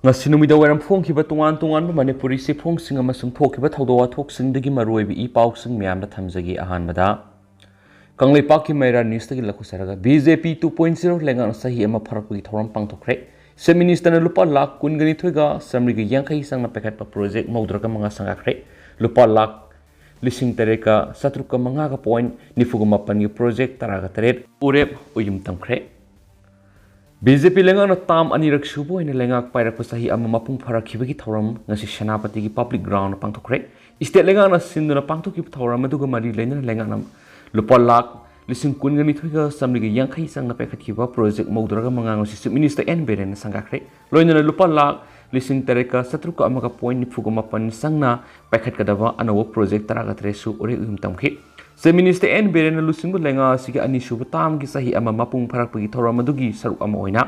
ngasi numida waram phongkhiba tungan Manipuri si phongsing amasung thokiba thawdo wathok dagi maroibi I pausing miyamda thamjagi ahanbada Kanglaipak ki Maira News tagi lakusaraga BJP 2.0 lengan sahi ama pharakpagi thoram pangthokre se minister na lupa lakh kungani thoiga samriga yangkai sangna pekhatpa project maudraga manga sangakre lupa lakh lising tereka satruka manga ka point nifugumapan gi project taraga teret urep uyum tamkre BJP lengan tam anirak subo ina lengak pairak pasahi ama mapung pharakibagi thoram ngasi Senapati gi public ground pangthokre state lengan sinduna pangthokib thoram aduga mari lena lengan lupa lakh lising kungani thoiga samriga yangkai sangna pekhatkiba project maudraga manga ngasi minister N Beren sangakre loinana lupa lakh lising tereka satruka amaka point nifugumapan sangna pekhatkadaba anawa project taraga tresu ore uyum tamkhi se minister N Beren lusingbu lenga siga ani subu tam gi sahi ama mapung pharakpagi thoram adugi saru ama oina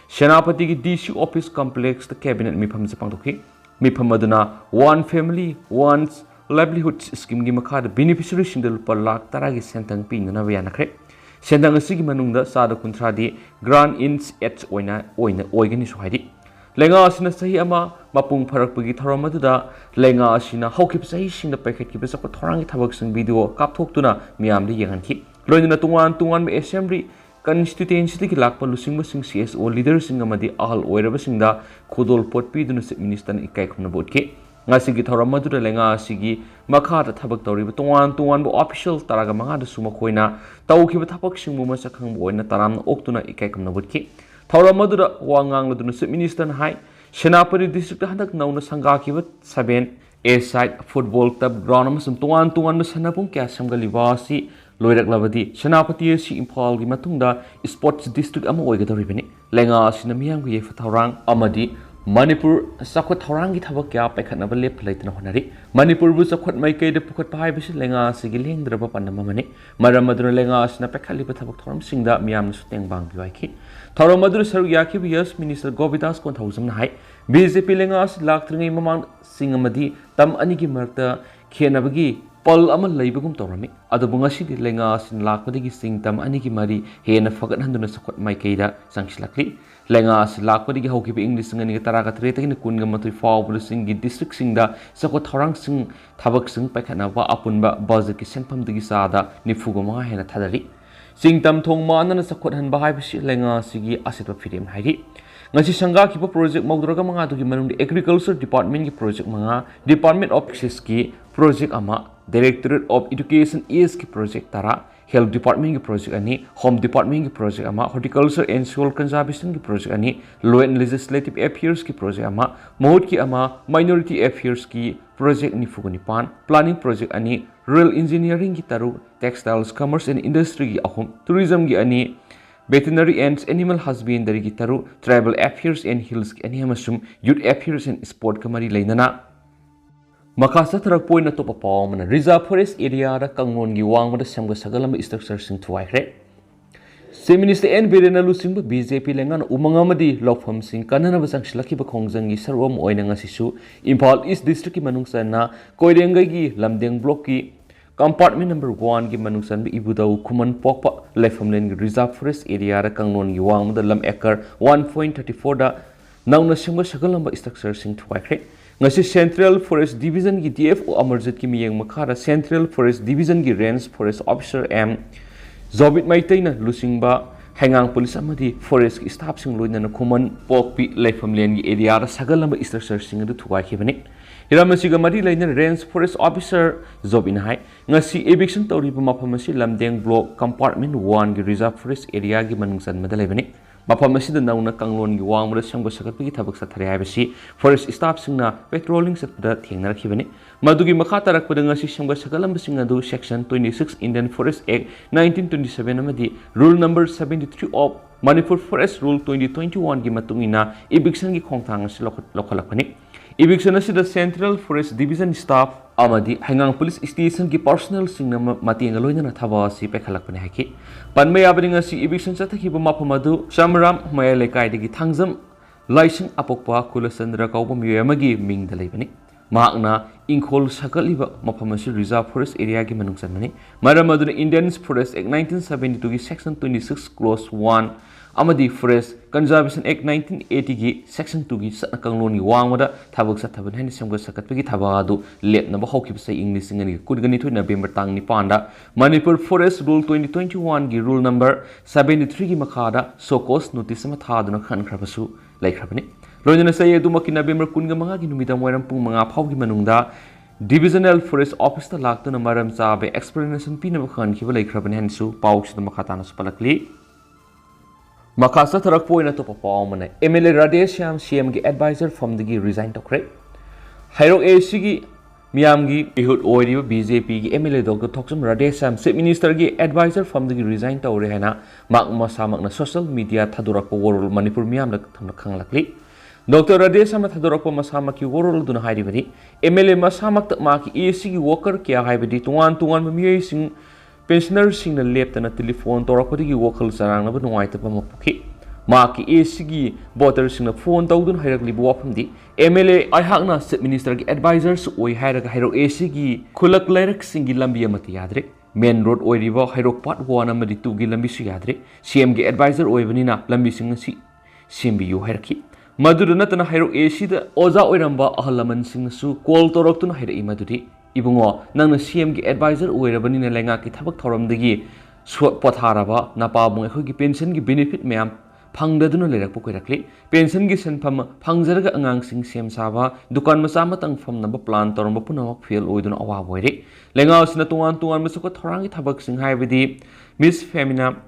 Senapati gi DC office complex the cabinet mifam japangdokhi mifam aduna one family one's livelihood scheme gi makha the beneficiary singdal lupa lakh taragi sentang pingna bayanakre sentang asigi manungda sada kunthra di grant ins h oigani sohaidi lenga asina sahi ama mapung pharakpagi thoram aduda lenga asina hokip sahi singda paikhatkiba sakpa thorangi thabak sing video kapthoktuna miyamdi yenganki loinana tungan assembly constituency ki lakpa lusingba sing CSO leader sing amadi ahal oiraba singda khodol pot piduna se minister na ikai khumna botke ngasi gi thoram aduda lenga asigi makha da thabak toriba tungan bo official taraga manga da suma khoina tawkhiba thabak singmu masakhang boina taram oktuna ikai khumna botke thoram aduda wangang laduna se minister na hai Senapati district handak nauna sangga kibat 7 A side football club ground amasum tungan sanapung kya samgaliba si loirak labadi Senapati si Imphal gi matungda sports district ama oigadoribani lenga asina miyam gi yefa thorang amadi Manipur sakhot thorang gi thabak kya paikhatnaba lep laitna honari Manipur bu sakhot maikei de pukhat pai bisi lenga asigi lengdraba pandama mani maram maduna lenga asina pakhaliba thabak thoram singda miyam suteng bang biwaiki thoram madura saru yaki yes minister Govidas kon thousam na hai BJP lenga as laktringai mamang singamadi tam ani gi marta khenabagi pal ama leibagum torami adubunga si lenga asin lakpadigi sing tam ani gi mari hena fagat handuna sakhot maikeida sangslakli lenga as lakpadigi hauki English ngani ga taraga tretagi kunga matui fawbul sing gi district singda sakhot thorang sing thabak sing pakhana wa apunba budget ki senpham digi sada nifuguma hena thadari sing tam thong ma anana sakhot han bahai bisi lenga sigi asitwa firim hairi ngasi sangga kiba project maudraga manga dugi manung agriculture department ki project manga department of access ki project ama directorate of education is ki project tara health department ki project ani home department ki project ama horticulture and soil conservation ki project ani law and legislative affairs ki project ama mahut ki ama minority affairs ki project ni fugani pan planning project ani rural engineering ki taru textiles commerce and industry ki ahum tourism ki ani veterinary and animal husbandry ki taru tribal affairs and hills ki ani amasum youth affairs and sport kamari leinana makasa tarak point to papawmana reserve forest area ra kangon gi wangmada samga sagalama structure sing thuaihre se minister N Beren lusingba BJP lengan umangamadi lofam sing kanana basang silakiba khongjang gi sarwam oina ngasisu Imphal East district ki manungsana koirengai gi lamdeng block ki compartment number 1 ki manungsan bi ibudau kuman pokpa lefamlen gi reserve forest area ra kangnon gi wangmada lam acre 1.34 da nauna simba sagalamba structure sing thuaihre ngasi Central Forest Division ki DFO Amarjit ki miyeng makhara Central Forest Division ki Range Forest Officer M Zobit Maitaina lusingba hangang police amadi forest ki staff sing loina na common pokpi leifamlen ki area ra sagalamba structure sing adu thuai khibani hiramasiga mari laina Range Forest Officer Zobin hai ngasi eviction toriba mafamasi lamdeng block compartment 1 ki reserve forest area ki manungsan madalai bani mafam asida nauna kanglon gi wangmada samgo sakatpagi thabak sathare haibasi forest staff singna patrolling satpada thengnar khibani madugi makha tarakpada ngasi samgo sakalam sing adu section 26 Indian Forest Act 1927 amadi rule number 73 of Manipur Forest Rule 2021 gi matungina eviction gi khongthang asi lokhalakpani eviction asida Central Forest Division staff amadi hangang police station ki personnel singna matinga loina thaba asi pekhalakpani haki panmay abring asi eviction chathakhiba maphamadu Samram Mayalekai digi thangjam laising apokpa Kulasandra kauba miyamagi mingda leibani mahakna ingkhol sakaliba mafam asi reserve forest area gi manung chanmani maram aduna Indian Forest Act 1972 gi section 26 clause 1 amadi Forest Conservation Act 1980 gi section 2 gi satna kanglon gi wangmada thabak sathaban hani semga sakatpagi thabadu lepna ba hokib sai English ngani kudgani thoi November tang ni panda Manipur Forest Rule 2021 gi rule number 73 gi makhada so cause notice ma thaduna khan khrabasu laikhrabani Loinana say Dumaki November Kungamanga Numita Moram Pumanga Paugi Manunda Divisional Forest Office Lakton Maram Sabe explanation Pinabakan Kiva Lake Rabanensu Pauks the Makatana Spalakli Makasa Tarakpo in a top of Palmane Emily Radesham CMG advisor from the resigned to Craig Hiro Sigi Miamgi Ihud Oidi BJP Emily Dog Toxum Radesham State Minister advisor from the resigned to Rehana Makma Samakna social media Tadurako World Manipur Miam Lakli Dr. Radesh Samat Hadoroko Masamaki World Duna Haidibadi, MLA Masamak Maki AC Walker Kia Haibadi, Tuan Mummy pensioners sing the left and a telephone Torapodi Walker Sarang of White of Mapuki. Maki AC Botters in the phone Dodun Hirakli Wapam di, MLA I Hagna State Minister advisors, we had a Hiro AC Kulak Lyric Singi Lambia Matiadre, Main Road Oiriva Hirok Pat Wana Meditu Gilambisiadre, CMG advisor Oivanina Lambising Simbi Hierarchy. Madura natana Hiro Ashida Oza Oiramba Ahalaman Singsu Call Torokton Hira Imadudi Ibungo Nang CMG advisor Oirabanina Langaki Tabak Toram the Swat Potharaba Napabung Hoki pension gi benefit meam Pangdaduna Lerapukirakli pension gi senpam Pangzarga Angang Sing Siam Sava Dukan Masamatang from number plan Torambapuna Field Oidun Awa Wari Langaus Natuan Masuka Torangi Tabak Sing Hividi Miss Femina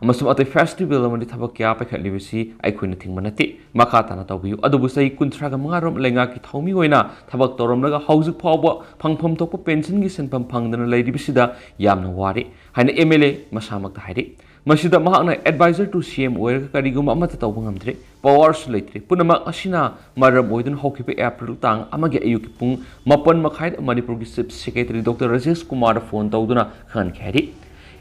Amasum at a festival among the Tabakia Pakalivisi, I couldn't think manati, Makatana Tabu, Adobusai Kuntraga Maram, Langaki Tomi Wena, Tabak Toramnaga, House of Power, Pang Topo Pensingis and Pampang than a lady Bisida, Yamna Wari, and Emily Masamak the Hadi. Masida Mahana advisor to CM where Kariguma Matatawangamtre, Powers lately, Punama Ashina, Maram Oiden Hokipe April Tang, Amaga Yukipung, Mapan Makai, Manipur Secretary Dr. Rajesh Kumar phone Tauduna Khan Kadi.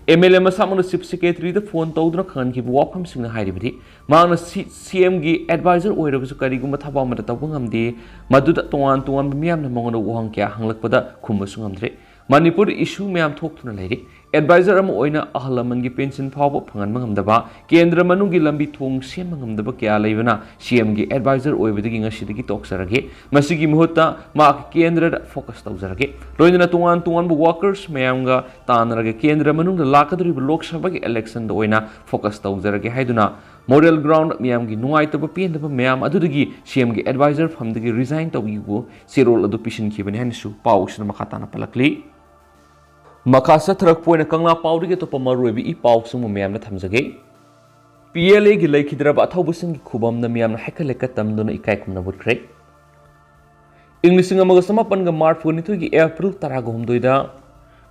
MLA Masamana Sip Secretary the phone Todra Khan give Wapam Sing Haidibidi, Mana CMG advisor or Kariguma Tabama Tabungam Maduda Tuan Miam Mono Wankia Hanglakpada Kumasungamdre. Manipur issue Miam talk to the lady. Advisor Am Oina Ahalamangi pension power Pangan Mangamdaba, Kendra Manungi Lambi Tung Siamangam the Bakia Levana, CMG advisor over the Ginga Shitiki Toxarage, Masigi Muhota, Mark Kendra focus Tozarage, Loinana Tuan Walkers, Mayanga, Tanarage Kendra Manung, the Lakadri Lokshabagi election, the Oina focus Tozarage Haiduna, Model ground Miamgi Nuaita Papi and the Miam Adudigi, CMG advisor from the resigned to Vigo, Cyril Adupishin Kiban Hensu, Paush and Makatana Palakli. Makasa Truck Point a Kanga Powder to Pomarubi, Pausum Miam Tamzage. PLA Leikhidraba VDF Kubam the Miam Hakalekatam Dona Ikaikum would create. English Amagasama Panga Mart Punitugi April Taragum Doida.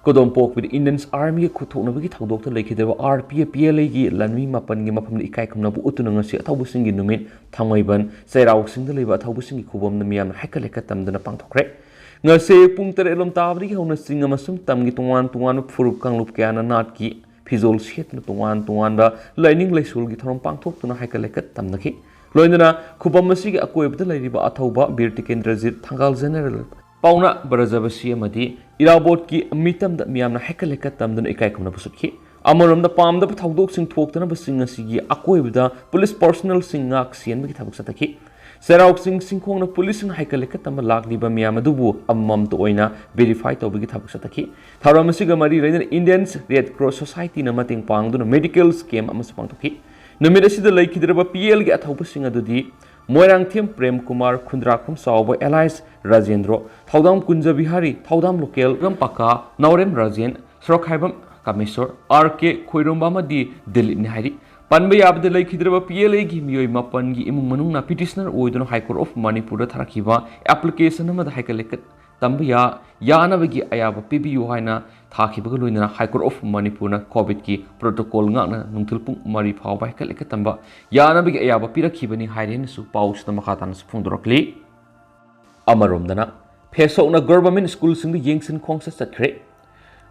Kodom Pok with Indians Army Kutonaviki Dr. Leikhidraba RP PLA Lanmi Mapan Gimapam Ikaikum Utunangasi Tabusingi Numin Thamoi Serau Sing the Liva Tabusingi Kubam the Miam Hakalekatam Dona Pantokre. Ngase pung terelom tabri hauna singa masum tamgi tuan furuk kang lup kiana nat ki phizol shet na tuan da lining laisul gi thorom pangthok tuna haikalekat tamnaki loinana khubam masi gi akoibda lairiba athauba birti kendrajit thangal general pauna barazabasi amadi irabot ki mitam da miyamna haikalekat tamdana ikaikumna busukhi amarom da pam da thaudok sing thoktana basinga sigi akoibda police personnel singak sian gi thabuk sataki Serau Singkong na police na haikalekat na malakli ba miyamadubu amam to oina verify to bigi thabuk sataki tharamasiga mari rain Indians Red Cross Society na mating pangdo na medical scheme amasapang toki namida sida Leikhidraba PL gi athaupa singa dudi Moirang Thim Prem Kumar Khundrakum Sawa Elias Rajendro Thaudam Kunja Bihari Thaudam Local Rampaka Naurem Rajen Srokhaibam Kamisor RK Khoiromba di Delhi ni hari Panba yabda Leikhidraba PLA gi miyoi mapan gi imung manung na petitioner oidon High Court of Manipur da tharakiba application amada haikalekat tamba yana bagi ayaba PBU haina thakiba loinana High Court of Manipur na COVID ki protocol ngakna nungthilpung mari phaw ba haikalekat tamba yana bagi ayaba pirakibani hairen su paus na makatan su phungdorokli amarom dana phesok na government school sing yengsin khongsa satkre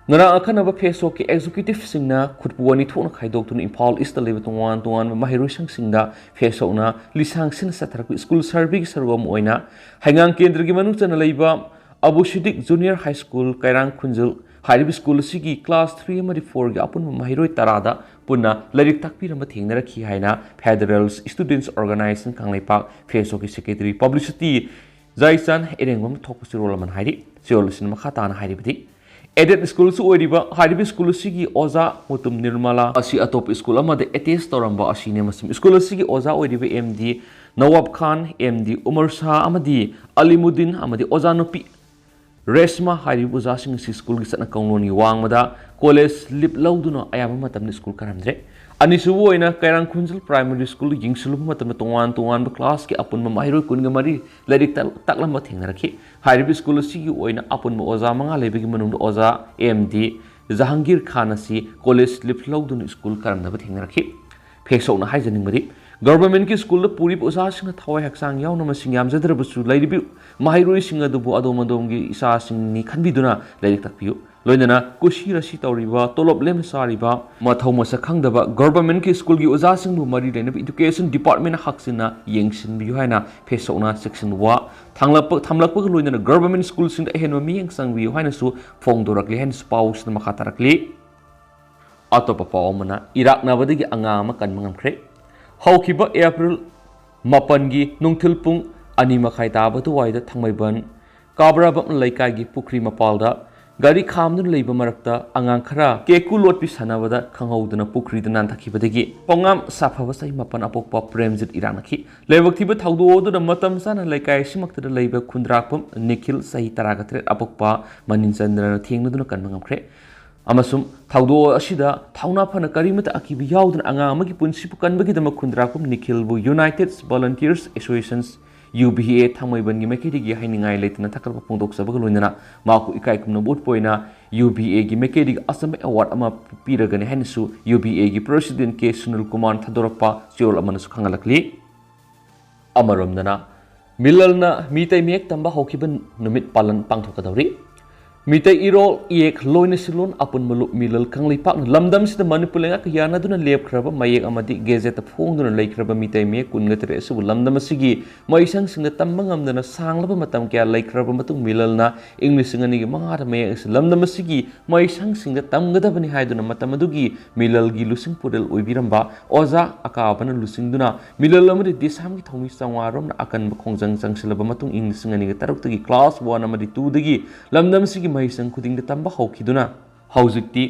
Ngara akhanaba phase ki executive singna khutpu ani thona khaidok tun Imphal East leba tungwan mahiroi singda phase na lisang sin satharak school service sarwam oina hangang kendra gi manung chana leiba Abu Siddiq Junior High School Kairang Khunjul Haribi School sigi class 3 amadi 4 gi apun mahiroi tarada punna larik takpirama thengnara khi haina Federal Students Organization Kanglaipak phase ki secretary publicity Jaisan erengom thokusirolaman hairi siolsin makhatana haribdi Edit school su oiriba haribi school sigi oza mutum nirmala asi atop school amade attest toramba asine masim school sigi oza oiriba MD Nawab Khan MD Umar Shah amadi Alimuddin amadi oza nupi Resma haribi oza sing si school gi satna kaungloni wangmada college lip lauduna ayama matam school karamdre Anisubu oina Kairang Khunjul Primary School yingsulub matam tungwan class ki apun mahiroi kun gamari ladik taklamba thengnarakhi haribi school sigi oina apun oza manga lebegi manung oza MD Jahangir Khan asi college lip laudun school karamnaba thengnarakhi phesokna haijaning mari government ki school puri oza singa thawai haksang yauna masing yamjadrabusu lairibi mahiroi singa dubu adom gi isa singni khanbiduna ladik takpiu Loinana kushi rasi tauriba tolop lem sariba mathau masa khangdaba government ki school gi oza singbu mari lena education department haksina yengsin bi haina phesokna section wa thamlak loinana government school sing hen mi yeng sang bi haina su phongdorakli hen spouse na makhatarakli atopa pawmana irak na badagi anga ma kan mangamkhre haukiba April 8 gi nungthil pung ani makhai tabatu waida thangmaiban kabrabam laikai gi pukri mapalda Gari khamdun leiba marakta angang khara keku lot pi sanawada khanghauduna pukri da nan thakibadagi pongam saphaba sai mapan apokpa premjit iranakhi leibak thiba thaudo oduna matam sana laikai simakta da leiba khundrakpam nikhil sahi taragatre apokpa maninchandra thengnuduna kanmangamkhre amasum thaudo asida thauna phana karimata akibi yauduna anga amagi punsipu kanbagi dama khundrakpam nikhil bu United Volunteers Associations UBA thamoi bangi mekedi gi hainingai leitna thakal pungdok sabaga loinana maku ikai kumna bot poina UBA gi mekedi asam award ama piragani hanisu UBA gi president K Sunil Kumar Thadorakpa chiol amanasu khangalakli amaromdana milalna mitai mek tamba hokiban numit palan pangthokadawri Mitai iro iek loina silon apun malu milal kanglipak lamdam sida Manipur lenga kayana duna lep kraba mayek amadi gazeta phong duna lei kraba mitai me kunga tere su lamdam sigi maisang singa tammangam dana sanglaba matam kya lei kraba matung milal na English ngani gi mangara mayek lamdam sigi maisang singa tamgada bani haiduna matam adugi milal gi lusing pudel oibiramba oza akabana lusing duna milal amadi desam gi thomi sangwarom na akan khongjang jangsilaba matung English ngani gi taruk tagi class 1 amadi 2 dagi lamdam sigi maisang kuding da tamba hawkiduna hawjikti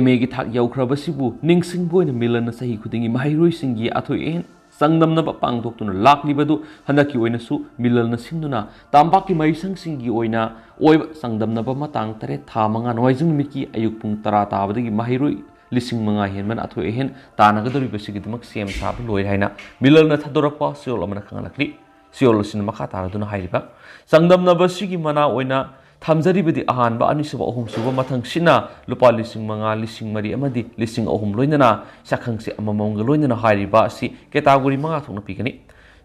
MA gi thak yaukrabasibu ningsing boina milana sahi kudingi mahairoi singi athoi en sangdamna ba pangdoktuna laklibadu handaki oina su milalna sinduna tambaki maisang singi oina oiba sangdamna ba matang tare tha manga noijing miki ayuk pung tara tabadagi mahairoi lising manga henman athoi hen tanagadori basigidumak sem sab loi haina milalna thadorakpa siol amana khangalakli siol sin makha taraduna hairiba sangdamna basigi mana oina Thamjaribadi ahanba anisuba ahum suba mathang sina lupa lising manga lising mari amadi lising ahum loinana sakhangse amamong loinana hairiba si category manga thongna pigani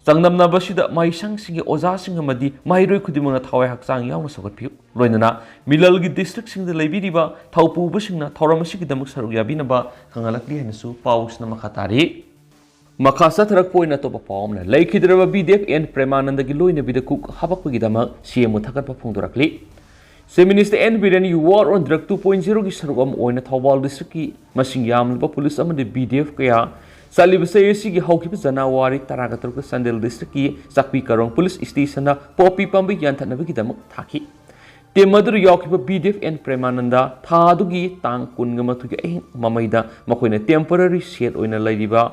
sangnamna basida maisang singi oza sing amadi mairoi khudimanga thawai haksang yauna sagatpiu loinana milalgi district singda leibiriba thaupu basingna thoramasigi damak saruk yabinaba khangalakli hanisu pausna makhatari Makasa tarak poina to papawmna Leikhidraba VDF Premananda gi Loinabida kuk habakpagi damak CM thakat papungdorakli Seminista Biran you war on drug 2.0 gi sarugam oina Thawbal district ki masing yamlaba police amade BDF kaya salibase si gi hawkiba January taragatur ka Sandel district ki sakpi karong police station na popi pambi yanthanaba gi damak thaki Temadur yakiba BDF Premananda thadugi tang kunga mathugi mamaida makoina temporary set oina lairiba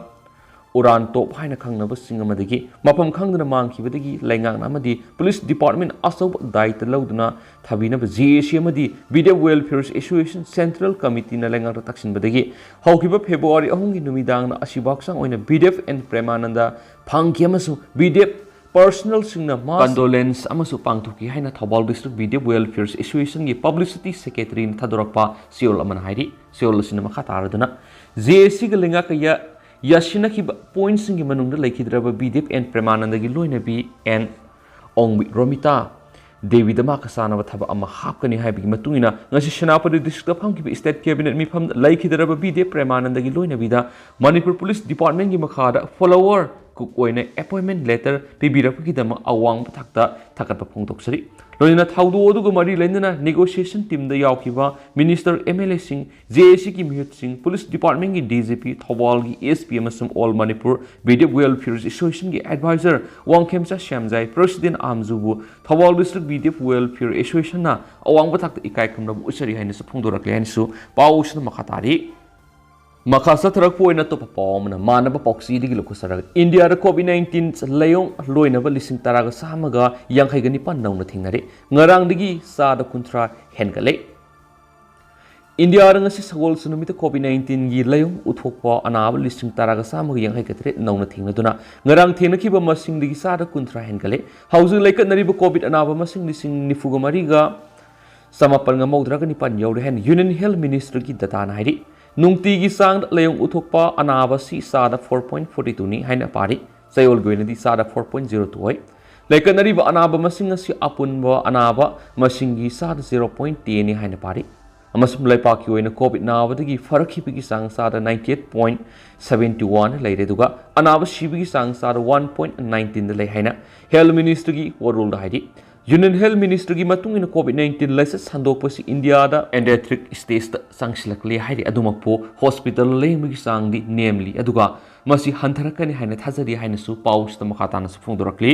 Uran top haina khangnaba singamadagi mapam khangdana mangkhibadagi laingang amadi police department asob daita lauduna thabina JAC amadi Video Welfare Association Central Committee na laingang taksinbadagi hawkiba February 3 gi numidang na asibaksang oina BDF Premananda phangki amasu BDF personal singna condolence amasu pangthuki haina Thawbal district Video Welfare Association gi publicity secretary thadorakpa siol amana hairi siol sina makha taraduna JAC ga lenga kaya Yashina ki points in Manunda Leikhidraba VDF Premananda gi Loinabi and Ongbi Romita David Makasana Taba Mahakani Habi Matuina, Nashanapadi district of Hanki State Cabinet Mifam Leikhidraba VDF Premananda Loinabida, Manipur Police Department Gimakada, follower, cook appointment letter, Pibirapukidama Awang Takta, Takapong Toksari. Loina Taudu Odugumari Lendana, negotiation team the Yaukiva, Minister MLA Singh, JAC Mihut Singh, Police Department DGP, Thawalgi, SPM All Manipur, VDF Welfare Association Advisor, Wang Kemsa Shamzai, President Amzubu, Thawal District VDF Welfare Association na, Awang Batak Ikai Kumra Usari Hanis Pungdora Clansu, Paushan Makatari. Makasa Tarakpo na to papom na manaba poxy di Lukusara. India COVID-19 layong Loinaba lising taraga samaga yang kay ganipan na tingari. Ngarang digi sa da kontra hengale. India nga si sagol sunumita COVID-19 gi layong uthokpa anaba lising taraga samaga yang kay katre na tingna duna. Ngarang tingna kiba masing digi sa da kontra hengale. Housing like nariba COVID anaba masing lising nifuga mariga samapal nga maudraga ni pan yawrehen Union Health Ministry ki data na hairi. Nungtigi sang layong uthokpa anaba si sada 4.42 ni haina pari sayol goina di sada 4.02 ay laikan nariba anaba masing si apunba anaba masingi sada 0.10 ni haina pari amasum laipaki oina covid naba dagi farakipigi sang sada 98.71 laire duga anaba shibigi sang sada 1.19 lay haina health ministry gi warul da haidi Union Health Ministry gi matung ina COVID-19 license handokpa si India da endemic stage da sangsilakli hairi adumakpo hospital lehmigi sangdi namely aduga masi hantarakani haina thazari haina su paus da makatana su phungdorakli